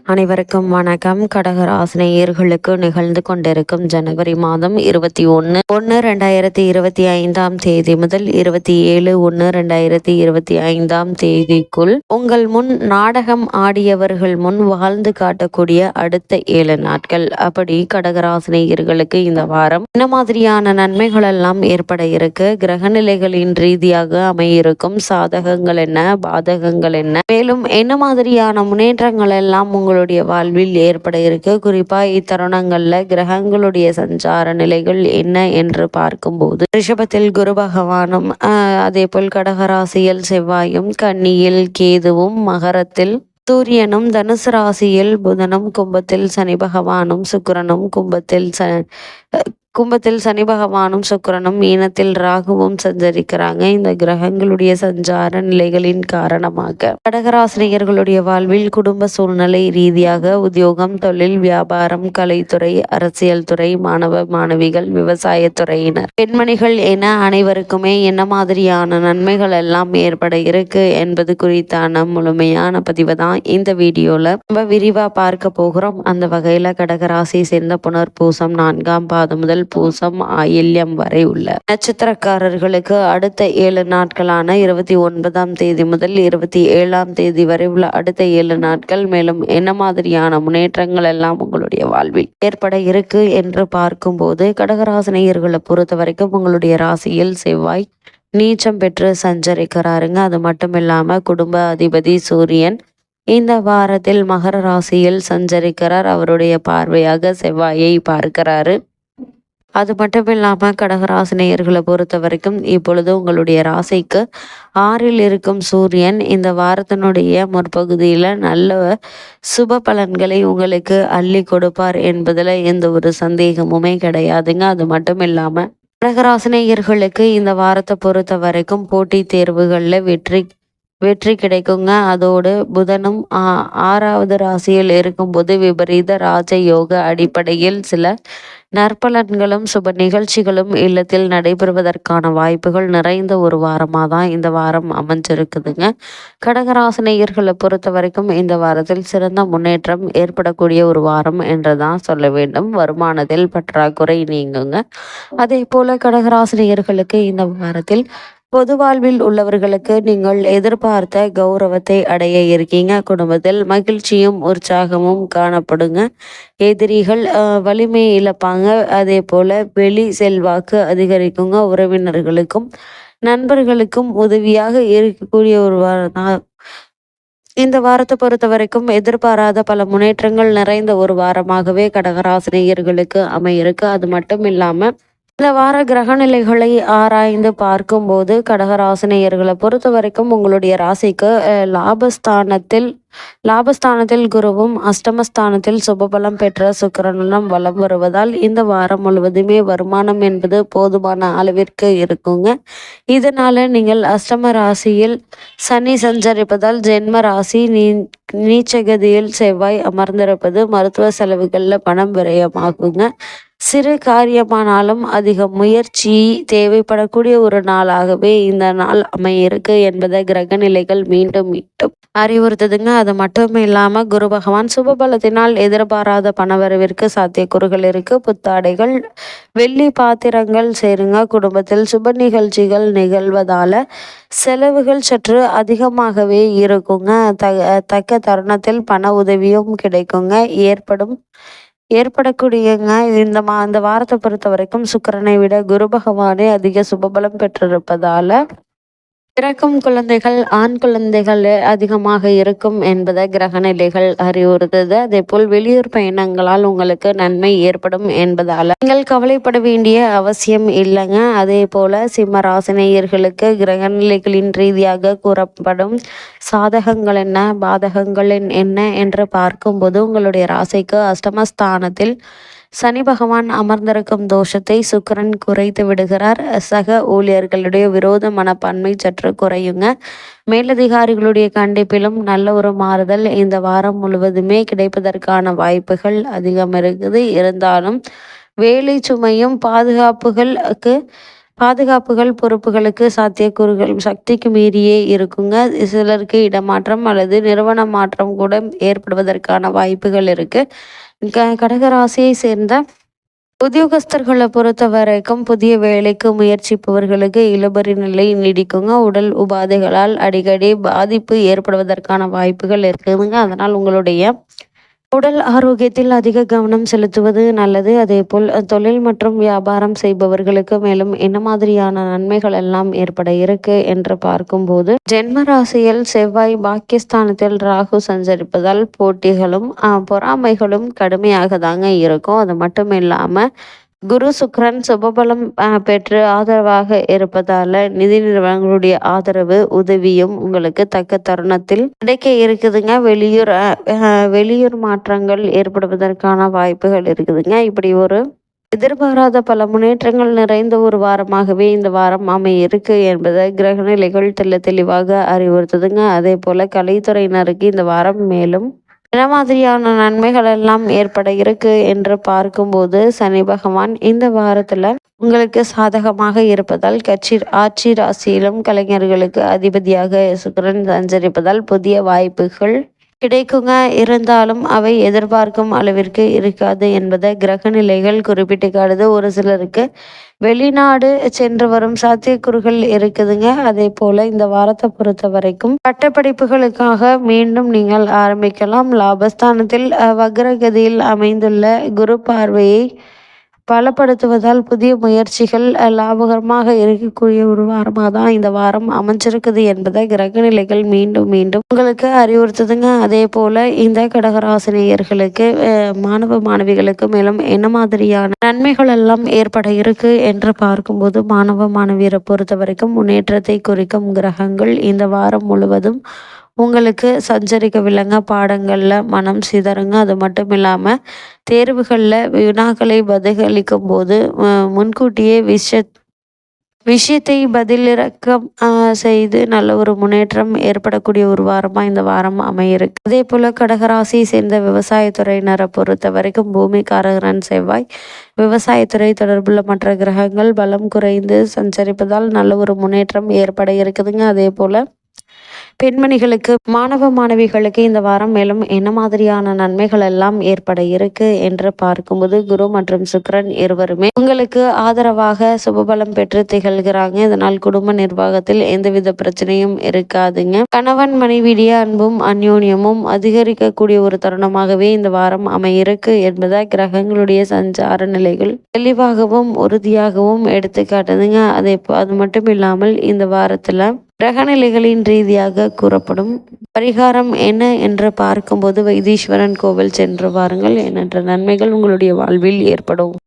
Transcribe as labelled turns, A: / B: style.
A: அனைவருக்கும் வணக்கம். கடகராசினியர்களுக்கு நிகழ்ந்து கொண்டிருக்கும் ஜனவரி மாதம் 21/1/2025 முதல் 27/1/2025 உங்கள் முன் நாடகம் ஆடியவர்கள் முன் வாழ்ந்து காட்டக்கூடிய அடுத்த 7 நாட்கள். அப்படி கடகராசினியர்களுக்கு இந்த வாரம் என்ன மாதிரியான நன்மைகள் எல்லாம் ஏற்பட இருக்கு, கிரகநிலைகளின் ரீதியாக அமையிருக்கும் சாதகங்கள் என்ன, பாதகங்கள் என்ன, மேலும் என்ன மாதிரியான முன்னேற்றங்கள் எல்லாம் உங்களுடைய வாழ்வில் ஏற்பட இருக்கு, குறிப்பா இத்தருணங்கள்ல கிரகங்களுடைய சஞ்சார நிலைகள் என்ன என்று பார்க்கும்போது ரிஷபத்தில் குரு பகவானும், அதே போல் கடகராசியில் செவ்வாயும், கன்னியில் கேதுவும், மகரத்தில் சூரியனும், தனுசு ராசியில் புதனும், கும்பத்தில் சனி பகவானும் சுக்கிரனும், கும்பத்தில் சனி பகவானும் சுக்கிரனும், மீனத்தில் ராகுவும் சஞ்சரிக்கிறாங்க. இந்த கிரகங்களுடைய சஞ்சார நிலைகளின் காரணமாக கடகராசினியர்களுடைய வாழ்வில் குடும்ப சூழ்நிலை ரீதியாக உத்தியோகம், தொழில், வியாபாரம், கலைத்துறை, அரசியல் துறை, மாணவ மாணவிகள், விவசாயத்துறையினர், பெண்மணிகள் என அனைவருக்குமே என்ன மாதிரியான நன்மைகள் எல்லாம் ஏற்பட இருக்கு என்பது குறித்தான முழுமையான பதிவை தான் இந்த வீடியோல ரொம்ப விரிவா பார்க்க போகிறோம். அந்த வகையில கடகராசி சேர்ந்த புனர்பூசம் 4ஆம் பாதம் முதல் பூசம் ஆயில்யம் வரை உள்ள நட்சத்திரக்காரர்களுக்கு அடுத்த 7 நாட்களான 29ஆம் தேதி முதல் 27ஆம் தேதி வரை உள்ள அடுத்த 7 நாட்கள் மேலும் என்ன மாதிரியான முன்னேற்றங்கள் எல்லாம் உங்களுடைய வாழ்வில் ஏற்பட இருக்கு என்று பார்க்கும்போது கடகராசினியர்களை பொறுத்த வரைக்கும் உங்களுடைய ராசியில் செவ்வாய் நீச்சம் பெற்று சஞ்சரிக்கிறாருங்க. அது மட்டும் இல்லாம குடும்ப அதிபதி சூரியன் இந்த வாரத்தில் மகர ராசியில் சஞ்சரிக்கிறார். அவருடைய பார்வையாக செவ்வாயை பார்க்கிறாரு. அது மட்டும் இல்லாமல் கடகராசினியர்களை பொறுத்த வரைக்கும் இப்பொழுது உங்களுடைய ராசிக்கு 6ல் இருக்கும் சூரியன் இந்த வாரத்தினுடைய முற்பகுதியில் நல்ல சுப பலன்களை உங்களுக்கு அள்ளி கொடுப்பார் என்பதில் எந்த ஒரு சந்தேகமுமே கிடையாதுங்க. அது மட்டும் இல்லாமல் கடகராசினியர்களுக்கு இந்த வாரத்தை பொறுத்த வரைக்கும் போட்டித் தேர்வுகளில் வெற்றி கிடைக்குங்க. அதோடு புதனும் 6வது ராசியில் இருக்கும்போது விபரீத ராஜயோக அடிப்படையில் சில நற்பலன்களும் சுப நிகழ்ச்சிகளும் இல்லத்தில் நடைபெறுவதற்கான வாய்ப்புகள் நிறைந்த ஒரு வாரமாக தான் இந்த வாரம் அமைஞ்சிருக்குதுங்க. கடகராசினியர்களை பொறுத்த வரைக்கும் இந்த வாரத்தில் சிறந்த முன்னேற்றம் ஏற்படக்கூடிய ஒரு வாரம் என்று தான் சொல்ல வேண்டும். வருமானத்தில் பற்றாக்குறை நீங்குங்க. அதே போல கடகராசினியர்களுக்கு இந்த வாரத்தில் பொது வாழ்வில் உள்ளவர்களுக்கு நீங்கள் எதிர்பார்த்த கௌரவத்தை அடைய இருக்கீங்க. குடும்பத்தில் மகிழ்ச்சியும் உற்சாகமும் காணப்படுங்க. எதிரிகள் வலிமை இழப்பாங்க. அதே போல வெளி செல்வாக்கு அதிகரிக்குங்க. உறவினர்களுக்கும் நண்பர்களுக்கும் உதவியாக இருக்கக்கூடிய ஒரு வாரம். இந்த வாரத்தை பொறுத்த வரைக்கும் எதிர்பாராத பல முன்னேற்றங்கள் நிறைந்த ஒரு வாரமாகவே கடகராசினியர்களுக்கு அமையிருக்கு. அது மட்டும் இல்லாம இந்த வார கிரகநிலைகளை ஆராய்ந்து பார்க்கும்போது கடகராசினியர்களை பொறுத்த வரைக்கும் உங்களுடைய ராசிக்கு லாபஸ்தானத்தில் குருவும், அஷ்டமஸ்தானத்தில் சுபபலம் பெற்ற சுக்கிரனும் வலம் வருவதால் இந்த வாரம் முழுவதுமே வருமானம் என்பது போதுமான அளவிற்கு இருக்குங்க. இதனால நீங்கள் அஷ்டம ராசியில் சனி சஞ்சரிப்பதால் ஜென்ம ராசி நீச்சகதியில் செவ்வாய் அமர்ந்திருப்பது மருத்துவ செலவுகளில் பணம் விரயமாகுங்க. சிறு காரியமானாலும் அதிக முயற்சி தேவைப்படக்கூடிய ஒரு நாளாகவே இந்த நாள் அமையிருக்கு என்பதை கிரக நிலைகள் மீண்டும் அறிவுறுத்துதுங்க. அது மட்டும் இல்லாம குரு பகவான் சுபபலத்தினால் எதிர்பாராத பணவரவிற்கு சாத்தியக்கூறுகள் இருக்கு. புத்தாடைகள், வெள்ளி பாத்திரங்கள் சேருங்க. குடும்பத்தில் சுப நிகழ்ச்சிகள் நிகழ்வதால செலவுகள் சற்று அதிகமாகவே இருக்குங்க. தக்க தருணத்தில் பண உதவியும் கிடைக்குங்க. ஏற்படக்கூடியங்க. இந்த வாரத்தை பொறுத்த வரைக்கும் சுக்கிரனை விட குரு பகவானே அதிக சுபபலம் பெற்றிருப்பதால பிறக்கும் குழந்தைகள் ஆண் குழந்தைகள் அதிகமாக இருக்கும் என்பதை கிரகநிலைகள் அறிவுறுத்துது. அதே போல் வெளியூர் பயணங்களால் உங்களுக்கு நன்மை ஏற்படும் என்பதால நீங்கள் கவலைப்பட வேண்டிய அவசியம் இல்லைங்க. அதே போல சிம்ம ராசினியர்களுக்கு கிரகநிலைகளின் ரீதியாக கூறப்படும் சாதகங்கள் என்ன, பாதகங்கள் என்ன என்று பார்க்கும்போது உங்களுடைய ராசிக்கு அஷ்டமஸ்தானத்தில் சனி பகவான் அமர்ந்திருக்கும் தோஷத்தை சுக்கிரன் குறைத்து விடுகிறார். சக ஊழியர்களுடைய விரோத மனப்பான்மை சற்று குறையுங்க. மேலதிகாரிகளுடைய கண்டிப்பிலும் நல்ல ஒரு மாறுதல் இந்த வாரம் முழுவதுமே கிடைப்பதற்கான வாய்ப்புகள் அதிகம் இருக்குது. இருந்தாலும் வேலை சுமையும் பாதுகாப்புகளுக்கு பாதுகாப்புகள் பொறுப்புகளுக்கு சாத்தியக்கூறுகள் சக்திக்கு மீறியே இருக்குங்க. சிலருக்கு இடமாற்றம் அல்லது நிறுவன மாற்றம் கூட ஏற்படுவதற்கான வாய்ப்புகள் இருக்கு. கடகராசியை சேர்ந்த உத்தியோகஸ்தர்களை பொறுத்த வரைக்கும் புதிய வேலைக்கு முயற்சிப்பவர்களுக்கு இழுபறி நிலை நீடிக்குங்க. உடல் உபாதைகளால் அடிக்கடி பாதிப்பு ஏற்படுவதற்கான வாய்ப்புகள் இருக்குதுங்க. அதனால் உங்களுடைய உடல் ஆரோக்கியத்தில் அதிக கவனம் செலுத்துவது நல்லது. அதேபோல் தொழில் மற்றும் வியாபாரம் செய்பவர்களுக்கு மேலும் என்ன மாதிரியான நன்மைகள் எல்லாம் ஏற்பட இருக்கு என்று பார்க்கும்போது, ஜென்ம ராசியில் செவ்வாய் பாக்கியஸ்தானத்தில் ராகு சஞ்சரிப்பதால் போட்டிகளும் பொறாமைகளும் கடுமையாக தாங்க இருக்கும். அது மட்டும் இல்லாம குரு சுக்கிரன் சுபபலம் பெற்று ஆதரவாக இருப்பதால நிதி நிறுவனங்களுடைய ஆதரவு உதவியும் உங்களுக்கு தக்க தருணத்தில் கிடைக்க இருக்குதுங்க. வெளியூர் மாற்றங்கள் ஏற்படுவதற்கான வாய்ப்புகள் இருக்குதுங்க. இப்படி ஒரு எதிர்பாராத பல முன்னேற்றங்கள் நிறைந்த ஒரு வாரமாகவே இந்த வாரம் இருக்கு என்பதை கிரக நிலைகள் தெளிவாக அறிவுறுத்துதுங்க. அதே போல கலைத்துறையினருக்கு இந்த வாரம் மேலும் என்ன மாதிரியான நன்மைகள் எல்லாம் ஏற்பட இருக்கு என்று பார்க்கும்போது, சனி பகவான் இந்த வாரத்துல உங்களுக்கு சாதகமாக இருப்பதால் ஆட்சி ராசியிலும் கலைஞர்களுக்கு அதிபதியாக சுக்கிரன் சஞ்சரிப்பதால் புதிய வாய்ப்புகள் கிடைக்குங்க. இருந்தாலும் அவை எதிர்பார்க்கும் அளவிற்கு இருக்காது என்பதை கிரக நிலைகள் குறிப்பிட்டு காட்டுது. ஒரு சிலருக்கு வெளிநாடு சென்று வரும் சாத்தியக்கூறுகள் இருக்குதுங்க. அதே போல இந்த வாரத்தை பொறுத்த வரைக்கும் பட்டப்படிப்புகளுக்காக மீண்டும் நீங்கள் ஆரம்பிக்கலாம். லாபஸ்தானத்தில் வக்ரகதியில் அமைந்துள்ள குரு பார்வையை பலப்படுத்துவதால் புதிய முயற்சிகள் லாபகரமாக இருக்கக்கூடிய ஒரு வாரமாக தான் இந்த வாரம் அமைஞ்சிருக்குது என்பதை கிரக நிலைகள் மீண்டும் மீண்டும் உங்களுக்கு அறிவுறுத்துதுங்க. அதே போல இந்த கடகராசினியர்களுக்கு மாணவ மாணவிகளுக்கு மேலும் என்ன மாதிரியான நன்மைகள் எல்லாம் ஏற்பட இருக்கு என்று பார்க்கும்போது, மாணவ மாணவியரை பொறுத்த வரைக்கும் முன்னேற்றத்தை குறிக்கும் கிரகங்கள் இந்த வாரம் முழுவதும் உங்களுக்கு சஞ்சரிக்கவில்லைங்க. பாடங்களில் மனம் சிதறுங்க. அது மட்டும் இல்லாமல் தேர்வுகளில் வினாக்களை பதிலளிக்கும் போது முன்கூட்டியே விஷயத்தை பதிலிறக்கம் செய்து நல்ல ஒரு முன்னேற்றம் ஏற்படக்கூடிய ஒரு வாரமாக இந்த வாரம் அமையிருக்கு. அதே போல் கடகராசியை சேர்ந்த விவசாயத்துறையினரை பொறுத்த வரைக்கும் பூமிக்காரகன் செவ்வாய் விவசாயத்துறை தொடர்புள்ள மற்ற கிரகங்கள் பலம் குறைந்து சஞ்சரிப்பதால் நல்ல ஒரு முன்னேற்றம் ஏற்பட இருக்குதுங்க. அதே போல் பெண்மணிகளுக்கு மாணவ மாணவிகளுக்கு இந்த வாரம் மேலும் என்ன மாதிரியான நன்மைகள் எல்லாம் ஏற்பட இருக்கு என்று பார்க்கும்போது, குரு மற்றும் சுக்கிரன் இருவருமே உங்களுக்கு ஆதரவாக சுபபலம் பெற்று திகழ்கிறாங்க. இதனால் குடும்ப நிர்வாகத்தில் எந்தவித பிரச்சனையும் இருக்காதுங்க. கணவன் மனைவிடைய அன்பும் அந்யோன்யமும் அதிகரிக்கக்கூடிய ஒரு தருணமாகவே இந்த வாரம் அமையிருக்கு என்பதை கிரகங்களுடைய சஞ்சார நிலைகள் தெளிவாகவும் உறுதியாகவும் எடுத்து காட்டுதுங்க. அது மட்டும் இல்லாமல் இந்த வாரத்துல கிரகநிலைகளின் ரீதியாக கூறப்படும் பரிகாரம் என்ன என்று பார்க்கும்போது, வைத்தீஸ்வரன் கோவில் சென்று வாருங்கள். எண்ணற்ற நன்மைகள் உங்களுடைய வாழ்வில் ஏற்படும்.